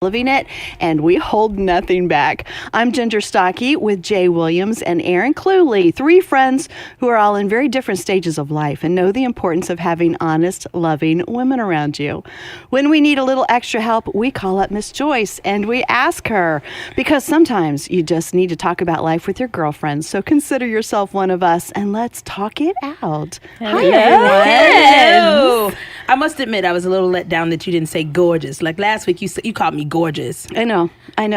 living it, and we hold nothing back. I'm Ginger Stocky with Jay Williams and Aaron Cluley, three friends who are all in very different stages of life and know the importance of having honest, loving women around you. When we need a little extra help, we call up Miss Joyce and we ask her, because sometimes you just need to talk about life with your girlfriends. So consider yourself one of us and let's talk it out. Hi, everyone. Hello. I must admit, I was a little let down that you didn't say gorgeous. Like last week, you called me gorgeous. I know. And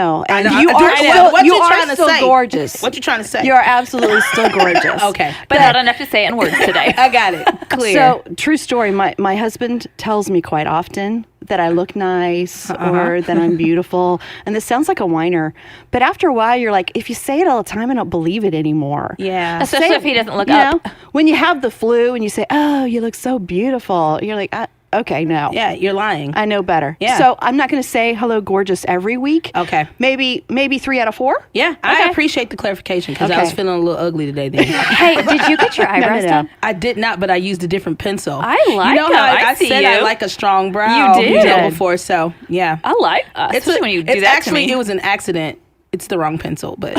What you you are trying to still say? gorgeous. What you trying to say? You are absolutely still gorgeous. Okay. But not enough to say in words today. I got it. Clear. So, true story, my husband tells me quite often that I look nice or that I'm beautiful. And this sounds like a whiner. But after a while, you're like, if you say it all the time, I don't believe it anymore. Yeah. Especially if he doesn't look You up. know, when you have the flu and you say, oh, you look so beautiful, you're like, okay, no. Yeah, you're lying. I know better. Yeah. So I'm not going to say hello, gorgeous every week. Okay. Maybe 3 out of 4. Yeah, I appreciate the clarification because I was feeling a little ugly today. Then Hey, did you get your eyebrows done? I did not, but I used a different pencil. I like You know them. how I see said you. I like a strong brow. You did. Before, so yeah. I like us. Especially when you do that actually, to me. it was an accident. It's the wrong pencil, but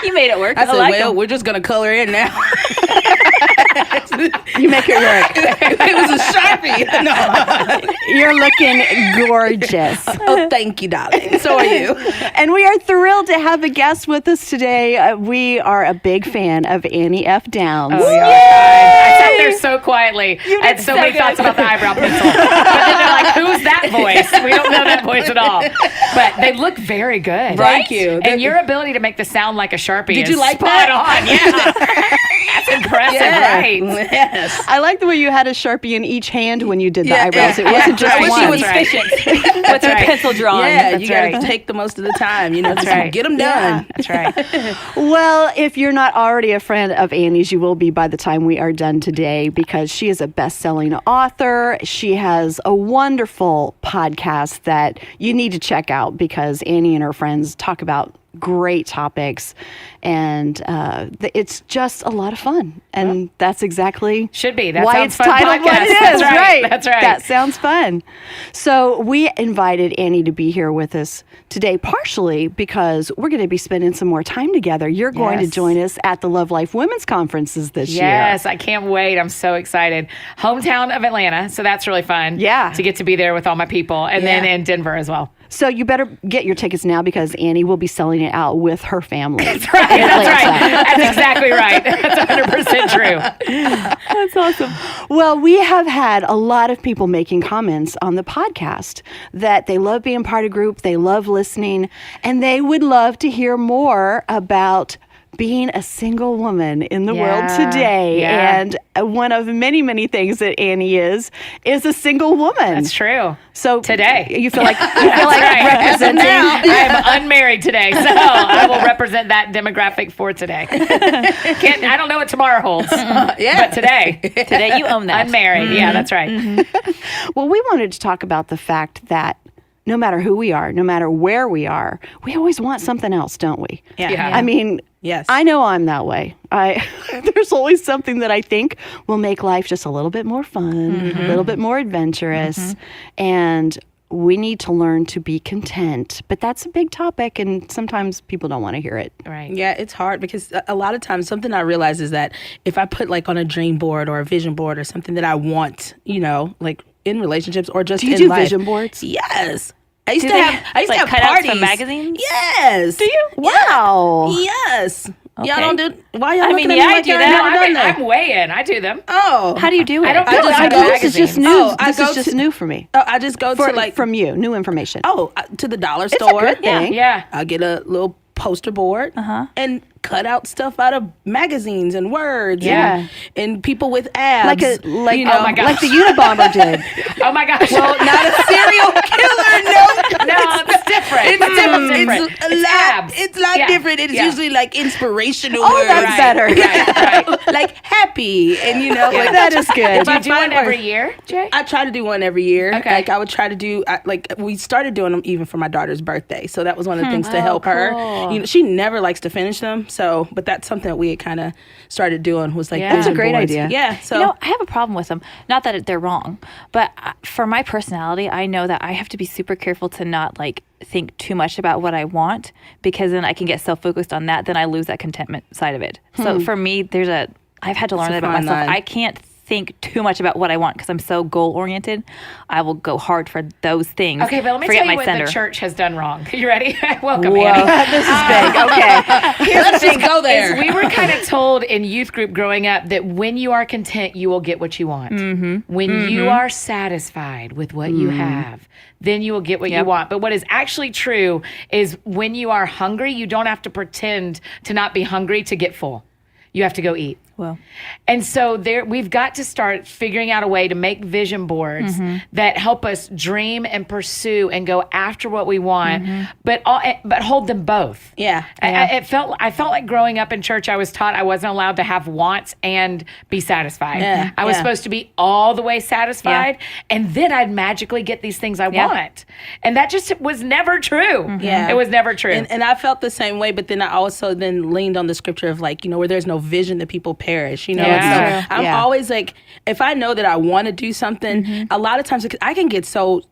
You made it work. I said, like well, them. we're just gonna color in now. You make it work. It was a Sharpie. No. You're looking gorgeous. Oh, thank you, darling. So are you. And we are thrilled to have a guest with us today. We are a big fan of Annie F. Downs. Oh, yeah. I sat there so quietly. I had so many thoughts about the eyebrow pencil. But then they're like, who's that voice? We don't know that voice at all. But they look very good. Thank you. And your ability to make this sound like a Sharpie Did is you like spot that? on. Yeah. That's impressive, right? Yes. I like the way you had a Sharpie in each hand when you did the Yeah, eyebrows. It yeah. wasn't just I wish one. you was Right. Fishing with her pencil drawing. Yeah, That's you gotta right. take the most of the time. You know, That's just right. get them done. That's right. Well, if you're not already a friend of Annie's, you will be by the time we are done today because she is a best-selling author. She has a wonderful podcast that you need to check out because Annie and her friends talk about great topics, and it's just a lot of fun. And that's exactly Should be. That why sounds it's fun titled what podcast. it is. That's right. That's right. That sounds fun. So we invited Annie to be here with us today, partially because we're going to be spending some more time together. You're going to Yes. join us at the Love Life Women's Conferences this year. Yes, I can't wait. I'm so excited. Hometown of Atlanta, so that's really fun. Yeah. To get to be there with all my people. And then in Denver as well. So you better get your tickets now because Annie will be selling it out with her family. That's right. That's exactly right. That's 100% true. That's awesome. Well, we have had a lot of people making comments on the podcast that they love being part of group, they love listening, and they would love to hear more about being a single woman in the world today. Yeah. And one of many, many things that Annie is a single woman. That's true. So Today. you feel like right. representing. I am unmarried today, so I will represent that demographic for today. I don't know what tomorrow holds, but today Today you own that. unmarried. Yeah, that's right. Well, we wanted to talk about the fact that no matter who we are, no matter where we are, we always want something else, don't we? Yeah. I mean, Yes. I know I'm that way. There's always something that I think will make life just a little bit more fun, a little bit more adventurous, and we need to learn to be content. But that's a big topic, and sometimes people don't want to hear it. Right. Yeah, it's hard because a lot of times something I realize is that if I put like on a dream board or a vision board or something that I want, you know, like in relationships or just Do you in do life. vision boards? Yes. I used Do to they have like have cutouts parties. from magazines? Yes. Do you? Wow. Yes. Okay. Y'all don't do. Why y'all I looking mean, at yeah, me I like do y'all that. never done that? I'm weighing. I do them. Oh. How do you do it? I don't I know. just I go- do This is just magazines. new. Oh, I this go is just to- new for me. I just go to like From you, new information. to the dollar It's a store. good thing. Yeah. I'll get a little poster board and cut out stuff out of magazines and words. Yeah. And people with abs. Like you know, oh my gosh. like the Unabomber did. Oh my gosh. Well, not a serial killer. no, it's different. It's different. different. It's a lot. abs. It's a lot Yeah. different. It's Yeah. usually like inspirational Oh, words. that's better. Right. Like happy and you know like That is good. Do you do one find every words. year, Jay? I try to do one every year. Okay. Like I would try to do like we started doing them even for my daughter's birthday. So that was one of the things to help her. cool. You know, she never likes to finish them. So, but that's something that we had kind of started doing was like Yeah. That's a vision great boards. idea. Yeah. So You know, I have a problem with them. Not that they're wrong, but for my personality, I know that I have to be super careful to not like think too much about what I want, because then I can get so focused on that, then I lose that contentment side of it. So for me, I've had to learn that about fine myself. line. I can't think too much about what I want because I'm so goal oriented. I will go hard for those things. Okay, but let me forget tell you my what center. the church has done wrong. You ready? Welcome, Whoa, Annie. this is big. Okay. Let's just go there. We were kind of told in youth group growing up that when you are content, you will get what you want. When you are satisfied with what you have, then you will get what you want. But what is actually true is when you are hungry, you don't have to pretend to not be hungry to get full. You have to go eat. Well, And so we've got to start figuring out a way to make vision boards that help us dream and pursue and go after what we want, but hold them both. Yeah. I felt like growing up in church, I was taught I wasn't allowed to have wants and be satisfied. Yeah, I was yeah. supposed to be all the way satisfied, and then I'd magically get these things I want. And that just was never true. Yeah. It was never true. And I felt the same way, but then I also then leaned on the scripture of like, where there's no vision, the people perish, Yeah. And so I'm Yeah. always like, if I know that I want to do something, a lot of times I can get so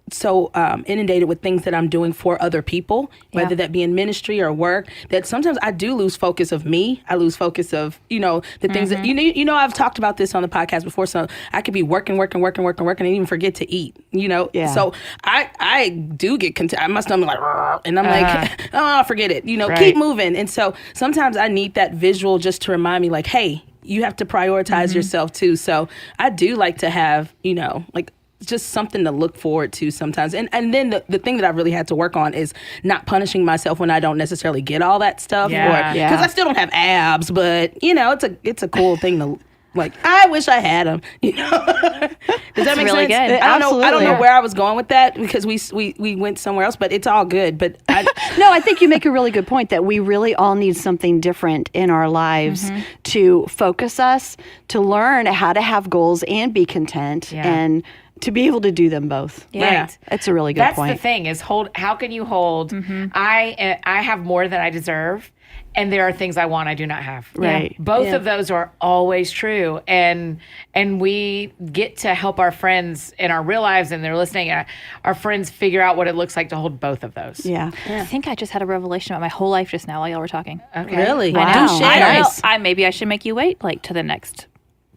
inundated with things that I'm doing for other people, whether that be in ministry or work, that sometimes I do lose focus of me. I lose focus of, the things that, I've talked about this on the podcast before, so I could be working, and even forget to eat, Yeah. So I do get content. My stomach like, "Rrr," and I'm like, oh, forget it, Right. keep moving. And so sometimes I need that visual just to remind me like, hey, you have to prioritize yourself too. So I do like to have, like just something to look forward to sometimes. And then the thing that I really had to work on is not punishing myself when I don't necessarily get all that stuff. Yeah. Yeah. Because I still don't have abs, but it's a cool thing to like, I wish I had them. Does that make really sense? good. I don't know Absolutely. where I was going with that because we went somewhere else, but it's all good. But No, I think you make a really good point that we really all need something different in our lives to focus us, to learn how to have goals and be content, and to be able to do them both. Yeah. Right. That's a really good That's point. the thing is how can you hold, I have more than I deserve, and there are things I want I do not have. Right. Both of those are always true. And we get to help our friends in our real lives, and they're listening, our friends figure out what it looks like to hold both of those. Yeah. I think I just had a revelation about my whole life just now while y'all were talking. Okay. really, Wow. do share. I don't know. Nice. Maybe I should make you wait to the next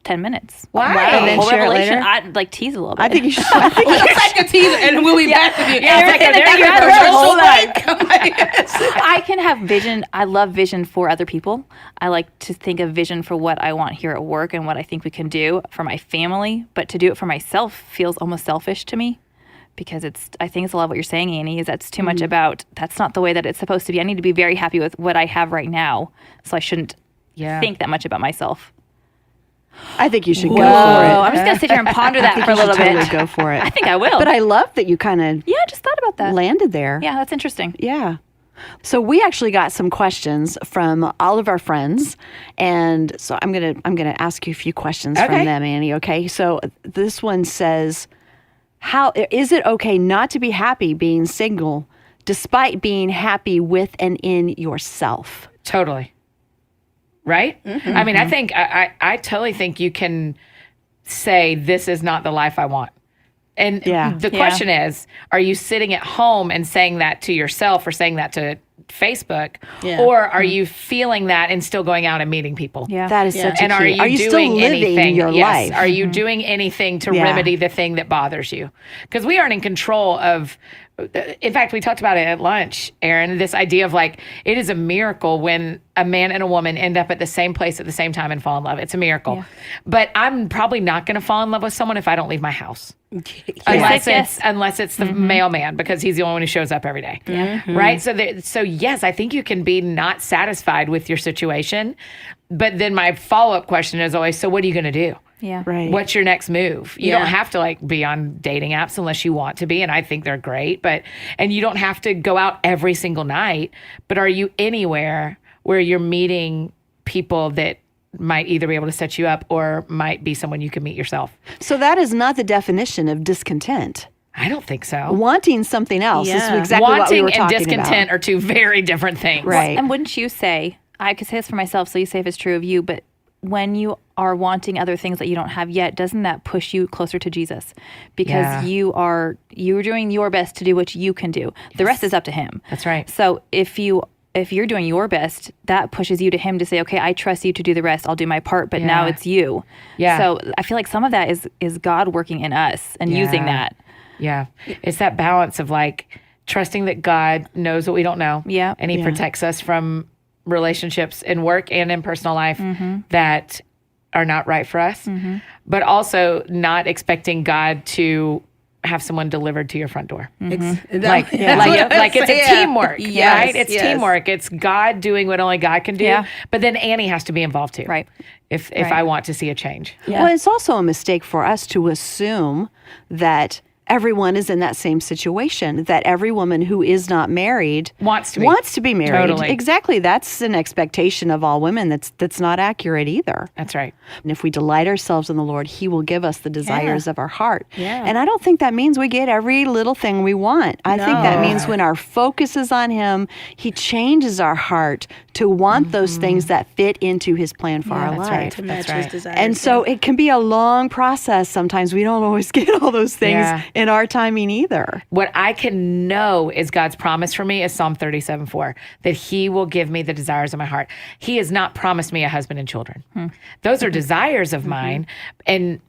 10 minutes. Why? And then Whole share it revelation. later? I'd tease a little bit. I think you should. Let's take a teaser and we'll be back with you. Yeah, It's like and then a- you're that's out a of commercial break. I can have vision. I love vision for other people. I like to think of vision for what I want here at work and what I think we can do for my family. But to do it for myself feels almost selfish to me, because I think it's a lot of what you're saying, Annie, is that's too much about, that's not the way that it's supposed to be. I need to be very happy with what I have right now. So I shouldn't think that much about myself. I think you should go Whoa, for it. I'm just going to sit here and ponder that for a You should little totally bit. go for it. I think I will. But I love that you kind of I just thought about that. landed there. Yeah, that's interesting. Yeah. So we actually got some questions from all of our friends, and so I'm gonna ask you a few questions from them, Annie. Okay. So this one says, "How is it okay not to be happy being single, despite being happy with and in yourself?" Totally. Right? I mean, I think, I totally think you can say, this is not the life I want. And the question is, are you sitting at home and saying that to yourself or saying that to Facebook? Yeah. Or are you feeling that and still going out and meeting people? Yeah. That is such a And key. are you still doing living anything? your Yes. life? Are you doing anything to Yeah. remedy the thing that bothers you? Because we aren't in control of. In fact, we talked about it at lunch, Aaron. This idea of like, it is a miracle when a man and a woman end up at the same place at the same time and fall in love. It's a miracle. Yeah. But I'm probably not going to fall in love with someone if I don't leave my house. Unless it's the mailman, because he's the only one who shows up every day. Right? So yes, I think you can be not satisfied with your situation. But then my follow-up question is always, so what are you going to do? Yeah. Right. What's your next move? You don't have to like be on dating apps unless you want to be. And I think they're great, and you don't have to go out every single night, but are you anywhere where you're meeting people that might either be able to set you up or might be someone you can meet yourself? So that is not the definition of discontent. I don't think so. Wanting something else is Yeah. exactly what we Wanting were and talking discontent about. are two very different things. Right. And wouldn't you say, I could say this for myself, so you say if it's true of you, but when you are wanting other things that you don't have yet, doesn't that push you closer to Jesus? Because Yeah. you're doing your best to do what you can do. The rest is up to him. That's right. So if you're doing your best, that pushes you to him to say, okay, I trust you to do the rest. I'll do my part, but now Yeah. it's you. Yeah. So I feel like some of that is God working in us and using that. Yeah. It's that balance of like trusting that God knows what we don't know. Yeah. And he protects us from relationships in work and in personal life that are not right for us, but also not expecting God to have someone delivered to your front door. Like it's a teamwork, right? It's teamwork. It's God doing what only God can do. Yeah. But then Annie has to be involved too. Right. If I want to see a change. Well, it's also a mistake for us to assume that everyone is in that same situation, that every woman who is not married Wants to be. married. Totally. Exactly. That's an expectation of all women that's not accurate either. That's right. And if we delight ourselves in the Lord, he will give us the desires of our heart. Yeah. And I don't think that means we get every little thing we want. I think that means when our focus is on him, he changes our heart to want those things that fit into his plan for our that's life. right. To match That's his desires. And so it can be a long process. Sometimes we don't always get all those things Yeah. in our timing either. What I can know is God's promise for me is Psalm 37:4, that he will give me the desires of my heart. He has not promised me a husband and children. Those are desires of mine.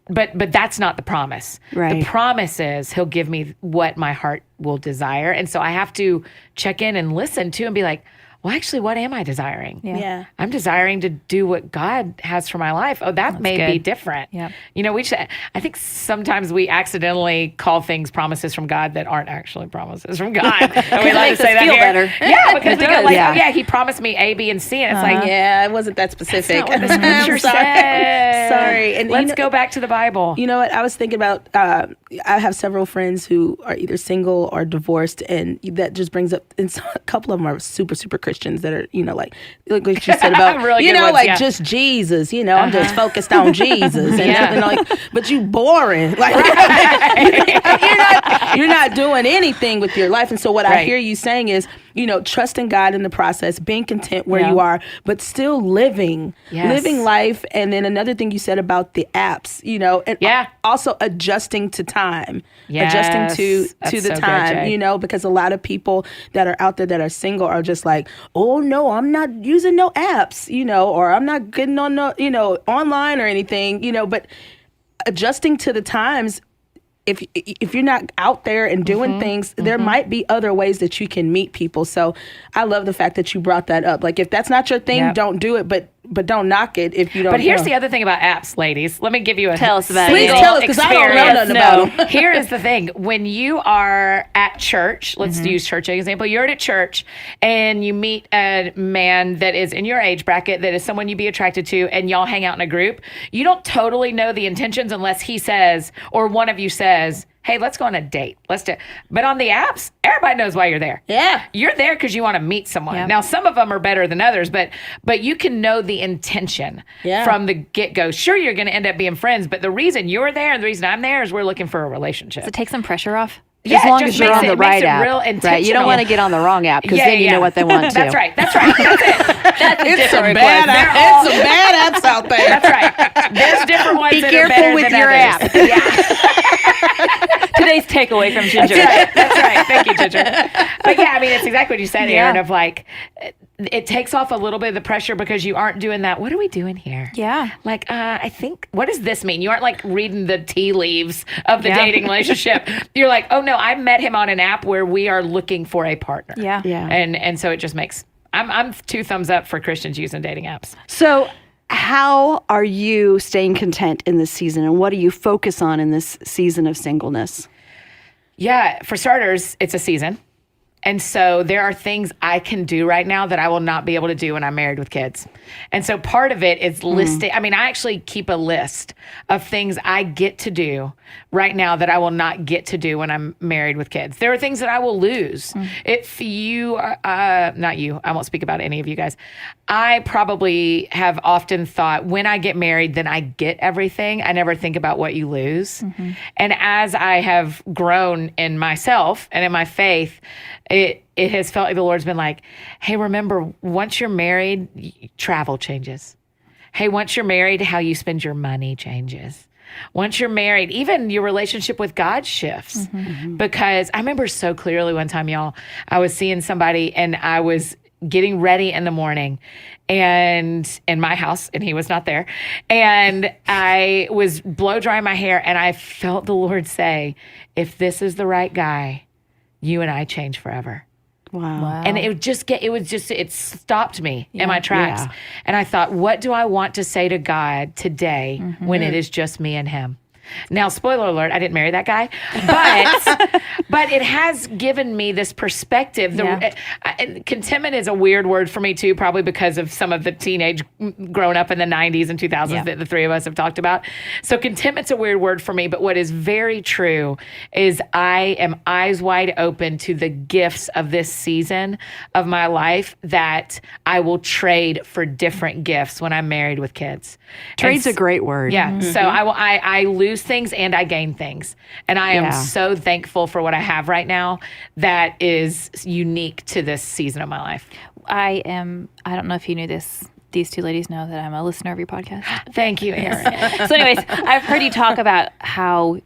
But that's not the promise. Right. The promise is he'll give me what my heart will desire. And so I have to check in and listen to and be like, well, actually, what am I desiring? Yeah. I'm desiring to do what God has for my life. Oh, that may be good. different. Yeah. You know, I think sometimes we accidentally call things promises from God that aren't actually promises from God. And we like to makes say us that feel here. better. Yeah, because we go does. like, Yeah. oh yeah, he promised me A, B, and C. And it's like, Yeah, it wasn't that specific. that's not what the scripture says. Sorry. And Let's go back to the Bible. You know what? I was thinking about, I have several friends who are either single or divorced, and that just brings up, and so a couple of them are super, super Christians that are, like what you said about, Really good ones, like yeah. just Jesus, I'm just focused on Jesus. And, Yeah. and like, but you boring. Like, you're not doing anything with your life. And so what I Right. hear you saying is, trusting God in the process, being content where Yeah. you are, but still living Yes. life. And then another thing you said about the apps, and Yeah. also adjusting to time, Yes. adjusting to That's the so good, time, Jay. because a lot of people that are out there that are single are just like, oh no, I'm not using no apps, or I'm not getting on no, online or anything, but adjusting to the times. If you're not out there and doing things, there might be other ways that you can meet people. So I love the fact that you brought that up. Like, if that's not your thing, Yep. don't do it, but don't knock it if you don't. But here's the other thing about apps, ladies. Let me give you a Tell us about it. Please Annie. tell us, 'cause I don't know nothing about them. Here is the thing. When you are at church, let's use church as an example. You're at church and you meet a man that is in your age bracket, that is someone you'd be attracted to, and y'all hang out in a group. You don't totally know the intentions unless he says, or one of you says, hey, let's go on a date. Let's do. But on the apps, everybody knows why you're there. Yeah. You're there because you want to meet someone. Yeah. Now, some of them are better than others, but you can know the intention from the get-go. Sure, you're going to end up being friends, but the reason you're there and the reason I'm there is we're looking for a relationship. Does it take some pressure off? Yeah, as long it as just you're makes on it- the it makes right it app. real Right. You intentional. don't want to get on the wrong app because then you know what they want to. That's right. That's it. It's some bad apps out there. That's right. There's different ones Be that careful are better with than your others. app. Yeah. Today's takeaway from Ginger. That's right. Thank you, Ginger. But yeah, I mean, it's exactly what you said, Aaron, Yeah. of like, it takes off a little bit of the pressure because you aren't doing that. What are we doing here? Yeah. Like, I think, what does this mean? You aren't like reading the tea leaves of the Yeah. dating relationship. You're like, oh no, I met him on an app where we are looking for a partner. Yeah. Yeah. And so it just makes, I'm 2 thumbs up for Christians using dating apps. So, how are you staying content in this season, and what do you focus on in this season of singleness? Yeah, for starters, it's a season. And so there are things I can do right now that I will not be able to do when I'm married with kids. And so part of it is listing. I mean, I actually keep a list of things I get to do right now that I will not get to do when I'm married with kids. There are things that I will lose. If you, not you, I won't speak about any of you guys. I probably have often thought when I get married, then I get everything. I never think about what you lose. And as I have grown in myself and in my faith, it has felt like the Lord's been like, hey, remember, once you're married, travel changes. hey, once you're married, how you spend your money changes. Once you're married, even your relationship with God shifts. Because I remember so clearly one time, y'all, I was seeing somebody and I was getting ready in the morning and in my house, and he was not there. And I was blow drying my hair, and I felt the Lord say, if this is the right guy, you and I change forever. Wow. And it stopped me in my tracks. Yeah. And I thought, what do I want to say to God today when it is just me and him? Now, spoiler alert, I didn't marry that guy, but it has given me this perspective. Contentment is a weird word for me too, probably because of some of the teenage grown up in the 90s and 2000s that the three of us have talked about. So contentment's a weird word for me, but what is very true is I am eyes wide open to the gifts of this season of my life that I will trade for different gifts when I'm married with kids. Trade's a great word. Yeah. So I lose things and I gain things. And I am so thankful for what I have right now that is unique to this season of my life. I don't know if you knew this. These two ladies know that I'm a listener of your podcast. Thank you, Erin. So anyways, I've heard you talk about how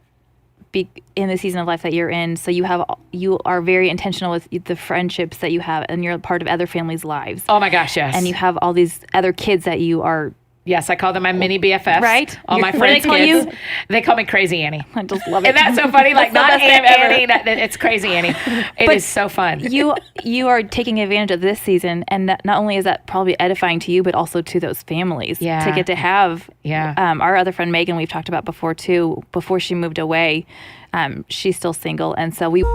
in the season of life that you're in, so you are very intentional with the friendships that you have, and you're a part of other families' lives. Oh my gosh, yes. And you have all these other kids that you are. Yes, I call them my mini BFFs. Right? All my What do friends' they call kids. you? They call me Crazy Annie. I just love it. And that's so funny. Like, not That's the best Annie, name ever. it's Crazy Annie. It is so fun. You are taking advantage of this season, and that not only is that probably edifying to you, but also to those families. Yeah. To get to have. Yeah. Our other friend Megan, we've talked about before too. Before she moved away, she's still single, and so we.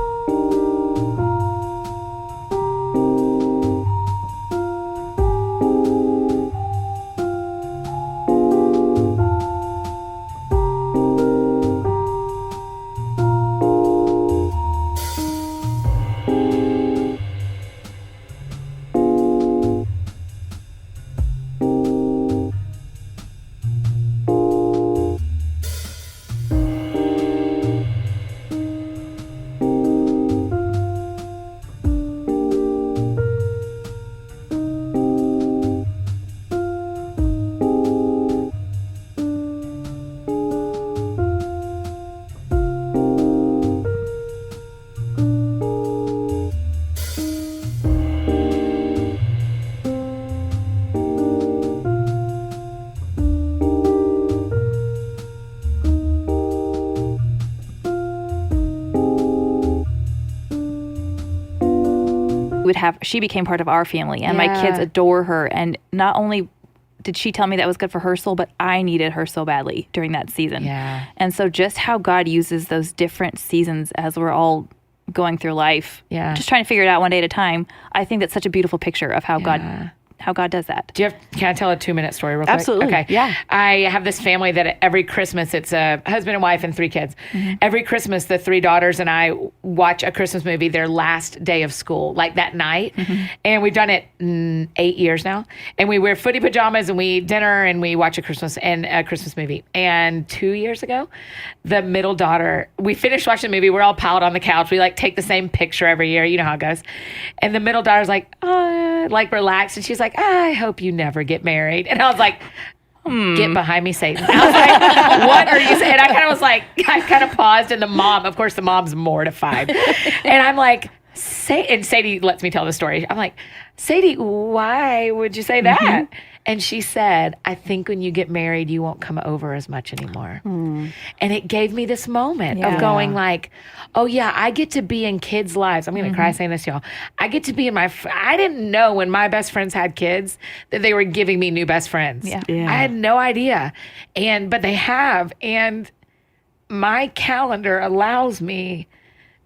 She became part of our family, and my kids adore her. And not only did she tell me that was good for her soul, but I needed her so badly during that season. Yeah. And so just how God uses those different seasons as we're all going through life, just trying to figure it out one day at a time. I think that's such a beautiful picture of how God does that. Can I tell a 2-minute story real quick? Absolutely. Okay. Yeah. I have this family that every Christmas, it's a husband and wife and 3 kids. Every Christmas, the 3 daughters and I watch a Christmas movie their last day of school, like that night. And we've done it 8 years now. And we wear footy pajamas and we eat dinner and we watch a Christmas movie. And 2 years ago, the middle daughter, we finished watching the movie. We're all piled on the couch. We take the same picture every year. You know how it goes. And the middle daughter's relaxed. And she's like, I hope you never get married. And I was like, get behind me, Satan. I was like, what are you saying? I kind of paused, and the mom's mortified. And I'm like, and Sadie lets me tell the story. I'm like, Sadie, why would you say that? And she said, I think when you get married, you won't come over as much anymore. And it gave me this moment of going oh yeah, I get to be in kids' lives. I'm going to cry saying this, y'all. I get to be in I didn't know when my best friends had kids that they were giving me new best friends. Yeah. I had no idea. But they have. And my calendar allows me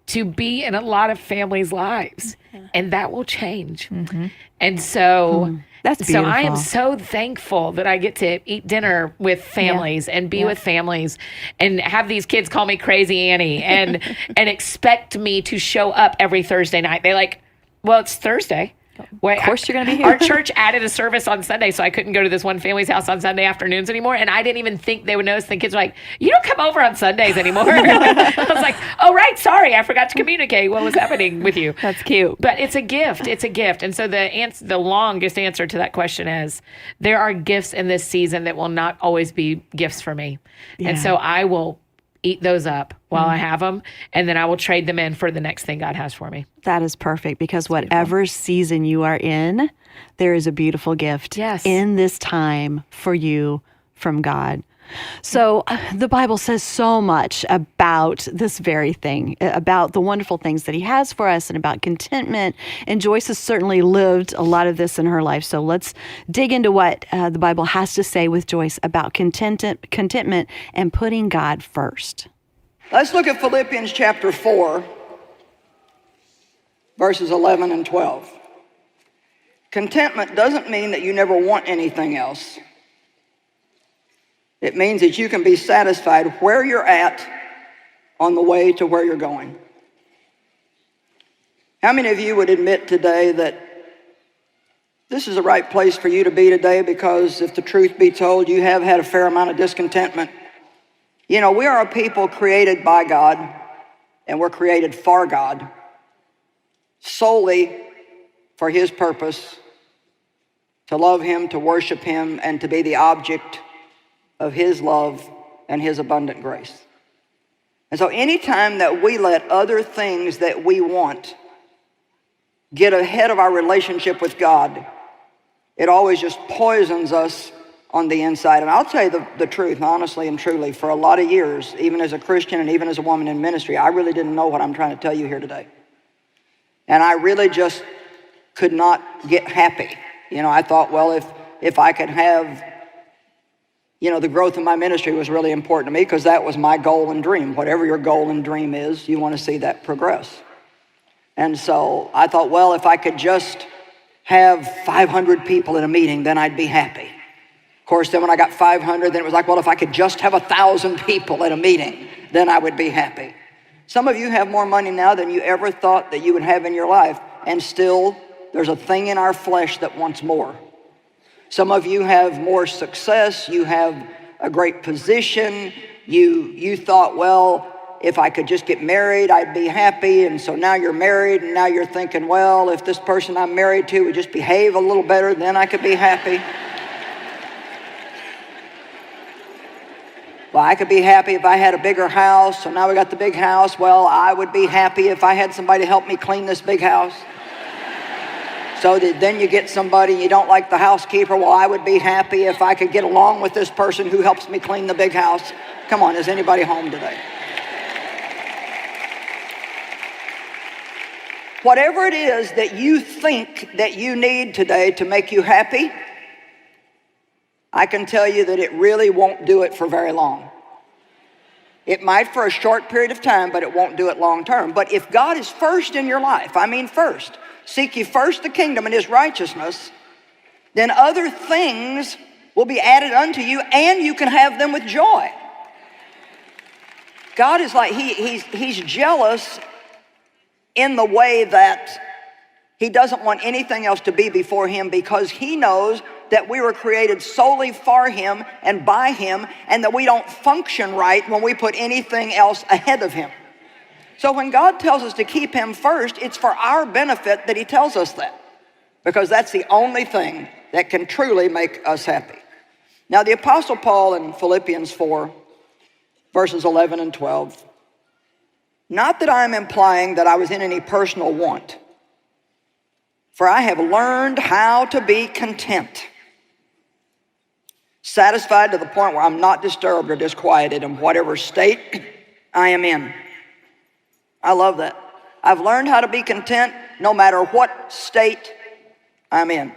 to be in a lot of families' lives. And that will change. And so... That's beautiful. So I am so thankful that I get to eat dinner with families and be with families and have these kids call me Crazy Annie and expect me to show up every Thursday night. They well, it's Thursday. Wait, Of course you're going to be here. Our church added a service on Sunday, so I couldn't go to this one family's house on Sunday afternoons anymore. And I didn't even think they would notice. The kids were like, "You don't come over on Sundays anymore." I was like, "Oh, right. Sorry. I forgot to communicate what was happening with you." That's cute. But it's a gift. It's a gift. And so the longest answer to that question is there are gifts in this season that will not always be gifts for me. Yeah. And so I will eat those up while I have them, and then I will trade them in for the next thing God has for me. That is perfect, because whatever season you are in, there is a beautiful gift in this time for you from God. So the Bible says so much about this very thing, about the wonderful things that he has for us and about contentment. And Joyce has certainly lived a lot of this in her life. So let's dig into what the Bible has to say with Joyce about contentment and putting God first. Let's look at Philippians chapter 4, verses 11 and 12. Contentment doesn't mean that you never want anything else. It means that you can be satisfied where you're at on the way to where you're going. How many of you would admit today that this is the right place for you to be today? Because if the truth be told, you have had a fair amount of discontentment. You know, we are a people created by God, and we're created for God, solely for his purpose, to love him, to worship him, and to be the object of his love and his abundant grace. And so anytime that we let other things that we want get ahead of our relationship with God, it always just poisons us on the inside. And I'll tell you the truth, honestly and truly, for a lot of years, even as a Christian and even as a woman in ministry, I really didn't know what I'm trying to tell you here today. And I really just could not get happy. You know, I thought, well, if I could have, you know, the growth of my ministry was really important to me, because that was my goal and dream. Whatever your goal and dream is, you want to see that progress. And so I thought, well, if I could just have 500 people in a meeting, then I'd be happy. Of course, then when I got 500, then it was like, well, if I could just have 1,000 people at a meeting, then I would be happy. Some of you have more money now than you ever thought that you would have in your life, and still there's a thing in our flesh that wants more. Some of you have more success, you have a great position, you thought, well, if I could just get married, I'd be happy, and so now you're married, and now you're thinking, well, if this person I'm married to would just behave a little better, then I could be happy. Well, I could be happy if I had a bigger house, so now we got the big house. Well, I would be happy if I had somebody to help me clean this big house. So then you get somebody, you don't like the housekeeper. Well, I would be happy if I could get along with this person who helps me clean the big house. Come on, is anybody home today? Whatever it is that you think that you need today to make you happy, I can tell you that it really won't do it for very long. It might for a short period of time, but it won't do it long term. But if God is first in your life, I mean first, seek ye first the kingdom and his righteousness, then other things will be added unto you, and you can have them with joy. God is like, he's jealous in the way that he doesn't want anything else to be before him, because he knows that we were created solely for him and by him, and that we don't function right when we put anything else ahead of him. So when God tells us to keep him first, it's for our benefit that he tells us that, because that's the only thing that can truly make us happy. Now, the Apostle Paul in Philippians 4, verses 11 and 12, not that I'm implying that I was in any personal want, for I have learned how to be content, satisfied to the point where I'm not disturbed or disquieted in whatever state I am in. I love that. I've learned how to be content no matter what state I'm in.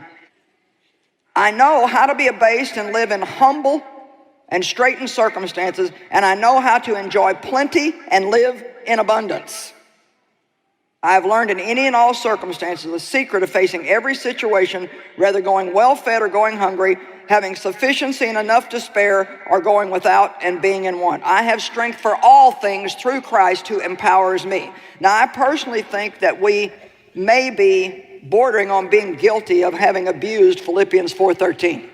I know how to be abased and live in humble and straitened circumstances, and I know how to enjoy plenty and live in abundance. I have learned in any and all circumstances the secret of facing every situation, whether going well-fed or going hungry, having sufficiency and enough to spare, or going without and being in want. I have strength for all things through Christ who empowers me. Now, I personally think that we may be bordering on being guilty of having abused Philippians 4:13.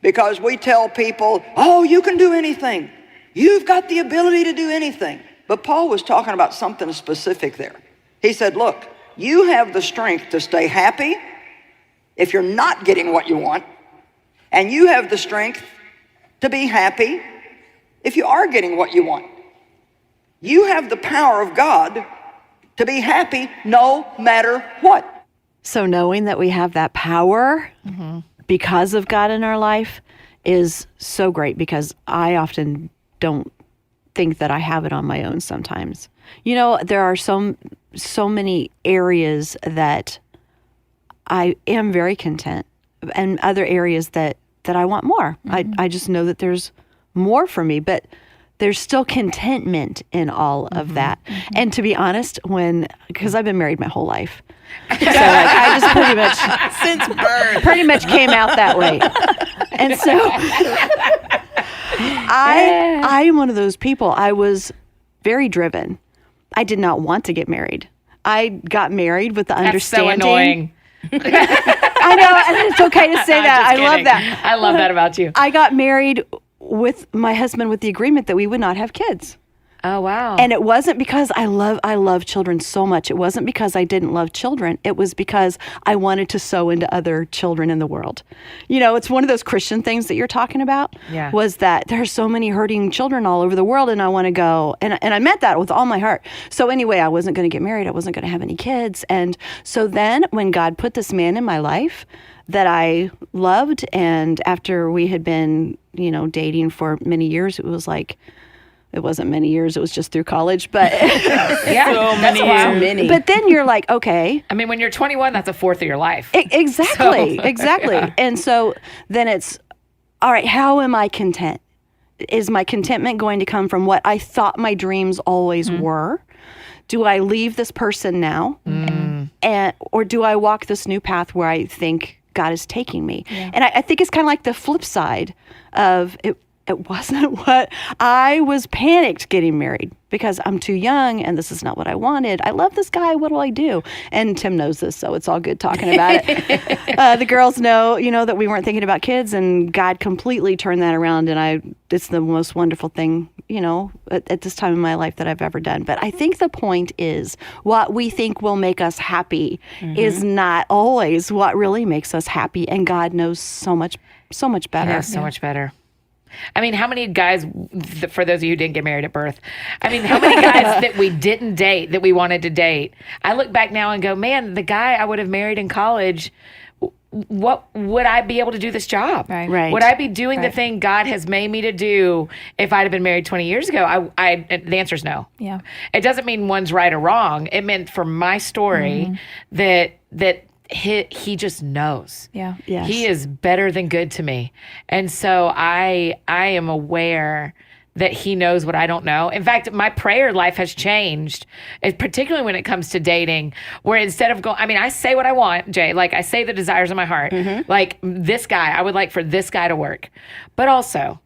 Because we tell people, oh, you can do anything. You've got the ability to do anything. But Paul was talking about something specific there. He said, look, you have the strength to stay happy if you're not getting what you want, and you have the strength to be happy if you are getting what you want. You have the power of God to be happy no matter what. So knowing that we have that power because of God in our life is so great, because I often don't think that I have it on my own sometimes. You know, there are so many areas that I am very content, and other areas that I want more. I just know that there's more for me, but there's still contentment in all of that. And to be honest, because I've been married my whole life, so like, I just pretty much Since birth. pretty much came out that way. And so I am one of those people. I was very driven. I did not want to get married. I got married with the That's so understanding. annoying. I know, and it's okay to say that. I'm just I love kidding. that. I love that about you. I got married with my husband with the agreement that we would not have kids. Oh, wow. And it wasn't because I love children so much. It wasn't because I didn't love children. It was because I wanted to sow into other children in the world. You know, it's one of those Christian things that you're talking about. Yeah. Was that there's so many hurting children all over the world, and I want to go. And I meant that with all my heart. So anyway, I wasn't going to get married. I wasn't going to have any kids. And so then when God put this man in my life that I loved, and after we had been, dating for many years, it was like, it wasn't many years. It was just through college, but yeah, So many. Wow. many. but then you're like, okay, I mean, when you're 21, that's a fourth of your life. exactly, So, exactly. yeah. And so then it's, all right, how am I content? Is my contentment going to come from what I thought my dreams always were? Do I leave this person now? Or do I walk this new path where I think God is taking me? Yeah. And I think it's kind of like the flip side of it. It wasn't what I was panicked getting married because I'm too young and this is not what I wanted. I love this guy. What do I do? And Tim knows this, so it's all good talking about it. The girls know, that we weren't thinking about kids, and God completely turned that around. And it's the most wonderful thing, at this time in my life that I've ever done. But I think the point is what we think will make us happy is not always what really makes us happy. And God knows so much better. Yeah, so much better. I mean, how many guys, for those of you who didn't get married at birth, I mean, how many guys that we didn't date that we wanted to date? I look back now and go, man, the guy I would have married in college, what would I be able to do this job? Right. Would I be doing the thing God has made me to do if I'd have been married 20 years ago? The answer is no. Yeah. It doesn't mean one's right or wrong. It meant for my story that he just knows. Yeah. Yes. He is better than good to me. And so I am aware that he knows what I don't know. In fact, my prayer life has changed, particularly when it comes to dating, where instead of going, I say what I want, Jay, like I say the desires of my heart, like this guy, I would like for this guy to work. But also,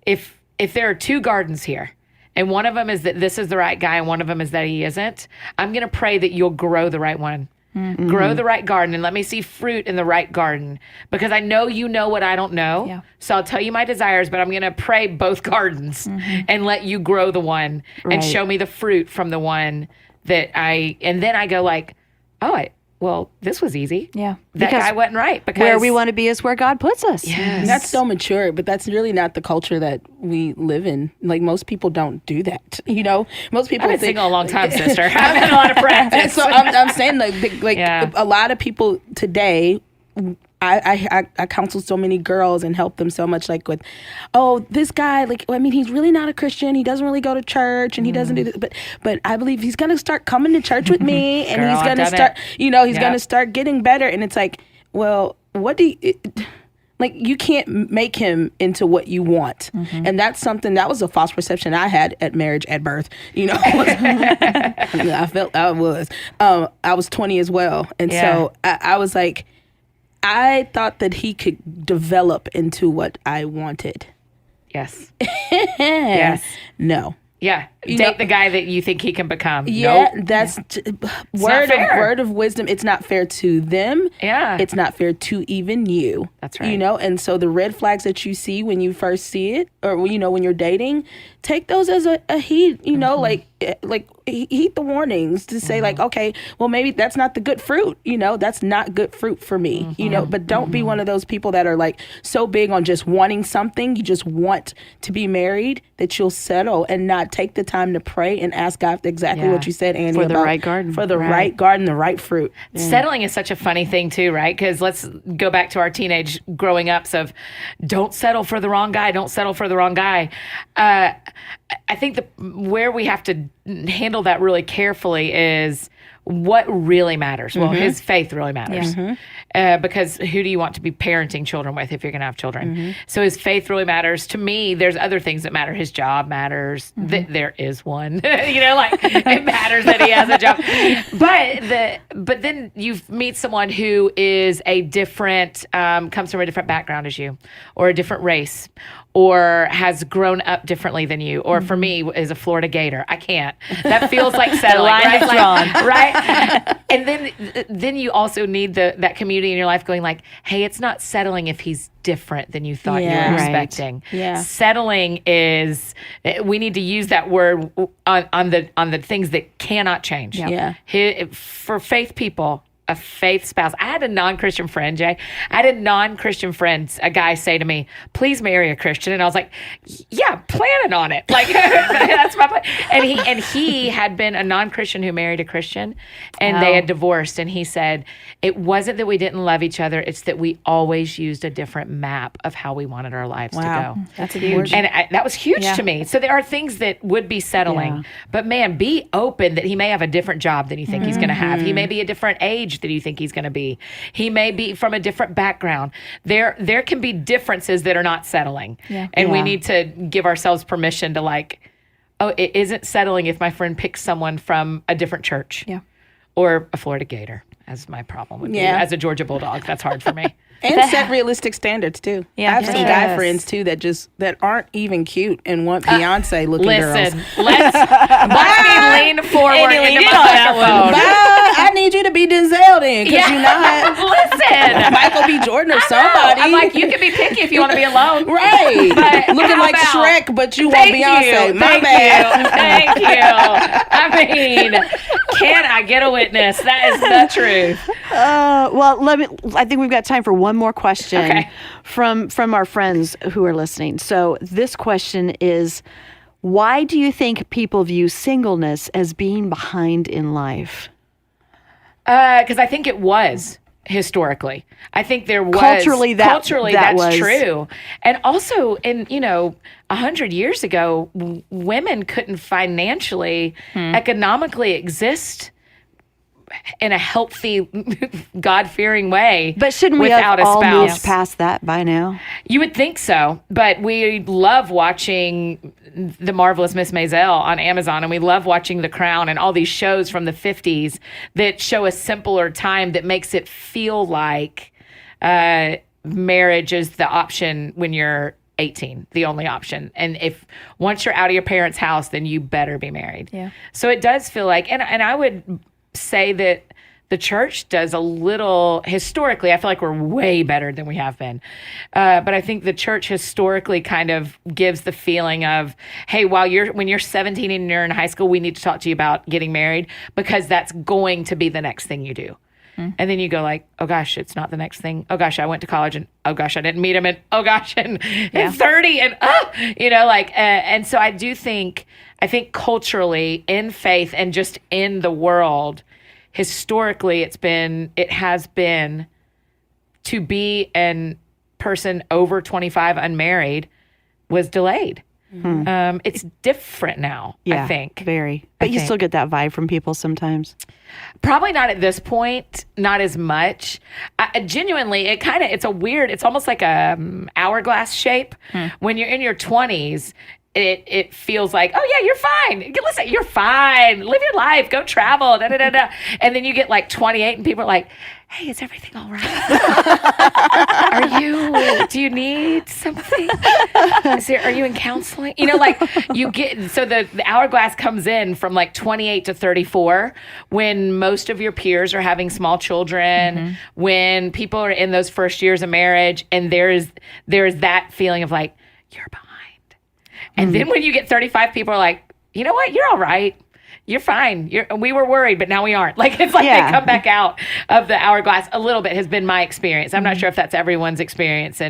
if there are two gardens here, and one of them is that this is the right guy, and one of them is that he isn't, I'm going to pray that you'll grow the right one. Grow the right garden and let me see fruit in the right garden, because I know you know what I don't know. Yeah. So I'll tell you my desires, but I'm going to pray both gardens and let you grow the one Right. and show me the fruit from the one and then I go like, well, this was easy. Yeah. That Because guy wasn't right. Because Where we want to be is where God puts us. Yes. And that's so mature, but that's really not the culture that we live in. Like, most people don't do that. Most people I've been think, single a long time, sister. I've had a lot of practice. So I'm saying like Yeah. a lot of people today. I counsel so many girls and help them so much, like with, this guy, he's really not a Christian. He doesn't really go to church and he doesn't do this, but I believe he's gonna start coming to church with me and Girl, he's I've gonna done start, it. he's gonna start getting better. And it's like, well, what do you, you can't make him into what you want. And that's something that was a false perception I had at marriage at birth. I felt I was 20 as well. And so I was like, I thought that he could develop into what I wanted. Yes. Yes. No. Yeah. Date the guy that you think he can become. Yeah, Nope. that's word of wisdom. It's not fair to them. Yeah. It's not fair to even you. That's right. You know, and so the red flags that you see when you first see it, or you know, when you're dating, take those as a heed. You know, like heed the warnings to say like, okay, well maybe that's not the good fruit. You know, that's not good fruit for me. You know, but don't be one of those people that are like so big on just wanting something. You just want to be married that you'll settle and not take the time to pray and ask God exactly what you said, Annie, For the about right garden. for the right garden, the right fruit. Settling is such a funny thing too, right? Because let's go back to our teenage growing ups of don't settle for the wrong guy, don't settle for the wrong guy. I think where we have to handle that really carefully is what really matters. Well, his faith really matters. Because who do you want to be parenting children with if you're going to have children? So his faith really matters. To me, there's other things that matter. His job matters. There is one. You know, like it matters that he has a job. But then you meet someone who is a different, comes from a different background as you, or a different race, or has grown up differently than you, or for me is a Florida Gator. I can't. That feels like settling. line is drawn. Right? And then you also need that community in your life going like, hey, it's not settling if he's different than you thought you were Yeah. Right. expecting. Yeah. Settling is, we need to use that word on the things that cannot change. Yeah. For faith people, a faith spouse. I had a non-Christian friend, Jay. I had a non-Christian friend, a guy say to me, please marry a Christian. And I was like, yeah, planning on it. Like, that's my plan. And he had been a non-Christian who married a Christian, and they had divorced. And he said, it wasn't that we didn't love each other. It's that we always used a different map of how we wanted our lives to go. That's huge. And that was huge to me. So there are things that would be settling. Yeah. But man, be open that he may have a different job than you think he's going to have. He may be a different age that you think he's going to be. He may be from a different background. There can be differences that are not settling. Yeah. And we Yeah. need to give ourselves permission to like, oh, it isn't settling if my friend picks someone from a different church. Yeah. Or a Florida Gator, as my problem would be. Yeah. As a Georgia Bulldog, that's hard for me. And set realistic standards too. Yeah. I have some guy Yes. friends too that aren't even cute and want Beyonce looking girls. Listen, let's me lean forward Andy into leaned my in on that one. microphone. I need you to be Denzel then, because you're not Listen, Michael B. Jordan or I know. somebody. I'm like, you can be picky if you want to be alone. right, But looking how like about- Shrek, but you want Thank Beyonce. you. My Thank bad. you. Thank you. I mean, can I get a witness? That is the truth. Well, I think we've got time for one more question Okay. from our friends who are listening. So this question is, why do you think people view singleness as being behind in life? Because I think it was historically. I think there was Culturally, that that's was. true. And also, 100 years ago, women couldn't financially, economically exist in a healthy, God-fearing way. But shouldn't we without have a all spouse? moved past that by now? You would think so, but we love watching The Marvelous Miss Maisel on Amazon, and we love watching The Crown and all these shows from the 50s that show a simpler time that makes it feel like marriage is the option when you're 18, the only option. And if once you're out of your parents' house, then you better be married. Yeah. So it does feel like, and I would say that the church does a little, historically, I feel like we're way better than we have been. But I think the church historically kind of gives the feeling of, hey, when you're 17 and you're in high school, we need to talk to you about getting married because that's going to be the next thing you do. And then you go like, oh gosh, it's not the next thing. Oh gosh, I went to college and oh gosh, I didn't meet him. And oh gosh, and 30 and and so I think culturally in faith and just in the world, historically it has been to be a person over 25 unmarried was delayed. It's different now, Yeah, I think. very. But you think. still get that vibe from people sometimes. Probably not at this point, not as much. Genuinely, it's almost like a hourglass shape. When you're in your 20s, it feels like, oh yeah, you're fine. Listen, you're fine. Live your life. Go travel. Da, da, da, da. And then you get like 28 and people are like, hey, is everything all right? Do you need something? Are you in counseling? Like you get, so the hourglass comes in from like 28 to 34 when most of your peers are having small children, when people are in those first years of marriage, and there's that feeling of like, you're behind. And then when you get 35, people are like, you know what? You're all right. You're fine. We were worried, but now we aren't. Like, it's like they come back out of the hourglass a little bit has been my experience. I'm not sure if that's everyone's experience.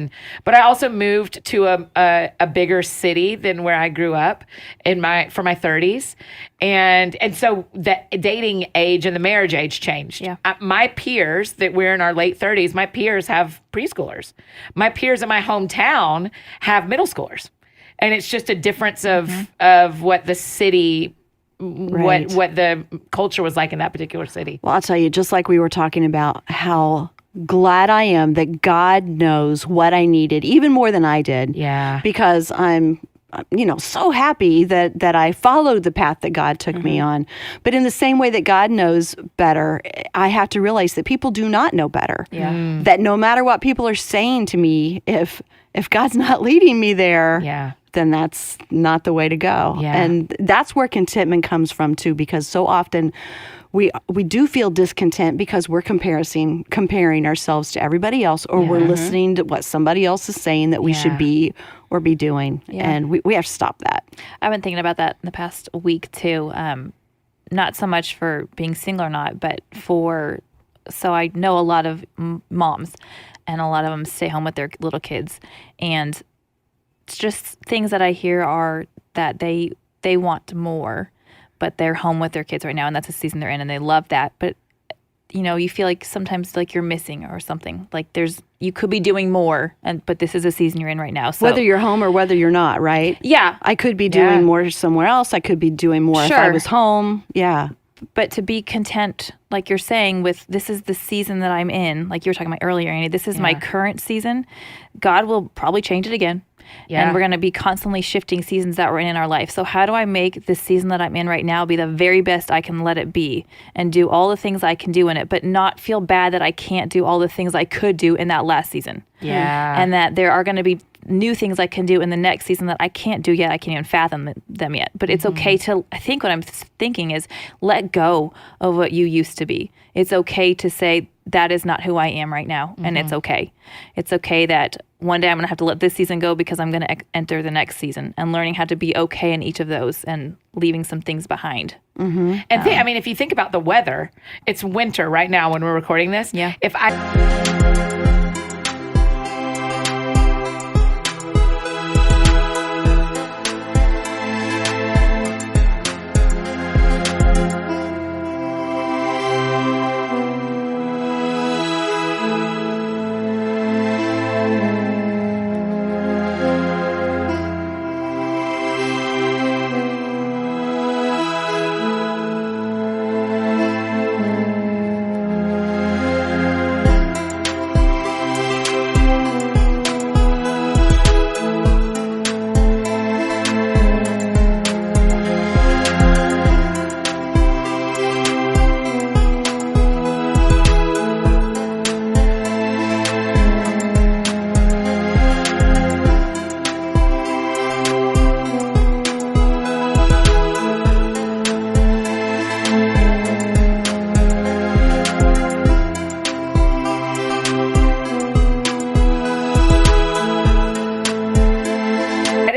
But I also moved to a bigger city than where I grew up for my 30s. And so the dating age and the marriage age changed. Yeah. My peers that we're in our late 30s, my peers have preschoolers. My peers in my hometown have middle schoolers. And it's just a difference of what the city, Right. what the culture was like in that particular city. Well, I'll tell you, just like we were talking about how glad I am that God knows what I needed, even more than I did. Yeah. Because I'm so happy that I followed the path that God took me on. But in the same way that God knows better, I have to realize that people do not know better. Yeah. That no matter what people are saying to me, if God's not leading me there, then that's not the way to go. Yeah. And that's where contentment comes from too, because so often we do feel discontent because we're comparing ourselves to everybody else, or we're listening to what somebody else is saying that we should be or be doing. Yeah. And we have to stop that. I've been thinking about that in the past week too. Not so much for being single or not, but so I know a lot of moms, and a lot of them stay home with their little kids. And it's just things that I hear are that they want more, but they're home with their kids right now, and that's the season they're in, and they love that. But you feel like sometimes like you're missing or something. Like you could be doing more, but this is a season you're in right now. So Whether you're home or whether you're not, right? yeah, I could be doing more somewhere else. I could be doing more if I Sure. was home. Yeah. but to be content, like you're saying, with this is the season that I'm in, like you were talking about earlier, Annie, this is my current season. God will probably change it again. Yeah. And we're going to be constantly shifting seasons that we're in our life. So how do I make this season that I'm in right now be the very best I can let it be, and do all the things I can do in it, but not feel bad that I can't do all the things I could do in that last season. Yeah. And that there are going to be new things I can do in the next season that I can't do yet. I can't even fathom them yet. But it's okay to, I think what I'm thinking is, let go of what you used to be. It's okay to say, that is not who I am right now. And it's okay. It's okay that one day I'm going to have to let this season go because I'm going to enter the next season, and learning how to be okay in each of those and leaving some things behind. And I mean, if you think about the weather, it's winter right now when we're recording this. Yeah. If I...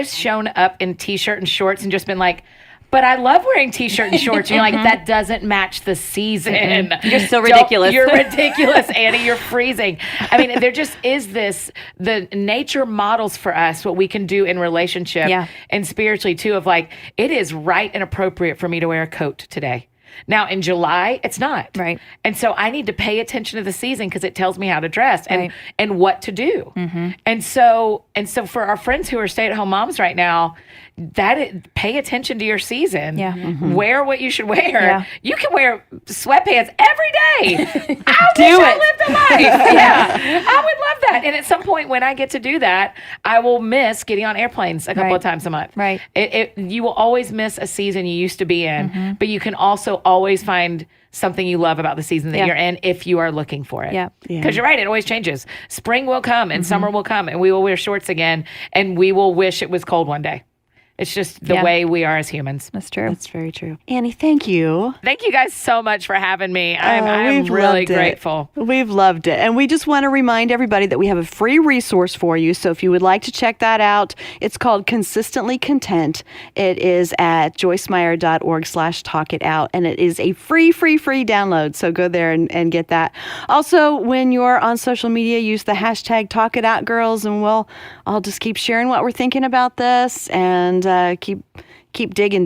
shown up in t-shirt and shorts and just been like, but I love wearing t-shirt and shorts. And you're like, that doesn't match the season. You're so ridiculous. You're ridiculous, Annie. You're freezing. I mean, there just is this, the nature models for us what we can do in relationship and spiritually too, of like, it is right and appropriate for me to wear a coat today. Now in July, it's not. Right. And so I need to pay attention to the season because it tells me how to dress and what to do. And so for our friends who are stay-at-home moms right now, pay attention to your season. Yeah. Wear what you should wear. Yeah. You can wear sweatpants every day. I Do wish I it. lived a life. Yeah. I would love that. And at some point when I get to do that, I will miss getting on airplanes a couple Right. of times a month. Right. You will always miss a season you used to be in, but you can also always find something you love about the season that Yeah. you're in if you are looking for it. Yeah. Because you're right, it always changes. Spring will come and summer will come and we will wear shorts again and we will wish it was cold one day. It's just the Yeah. way we are as humans. That's true. That's very true. Annie, thank you. Thank you guys so much for having me. I'm We've really loved it. grateful. We've loved it. And we just want to remind everybody that we have a free resource for you. So if you would like to check that out, it's called Consistently Content. It is at joycemeyer.org/talkitout. And it is a free download. So go there and get that. Also, when you're on social media, use the hashtag #TalkItOutGirls, and I'll just keep sharing what we're thinking about this and keep digging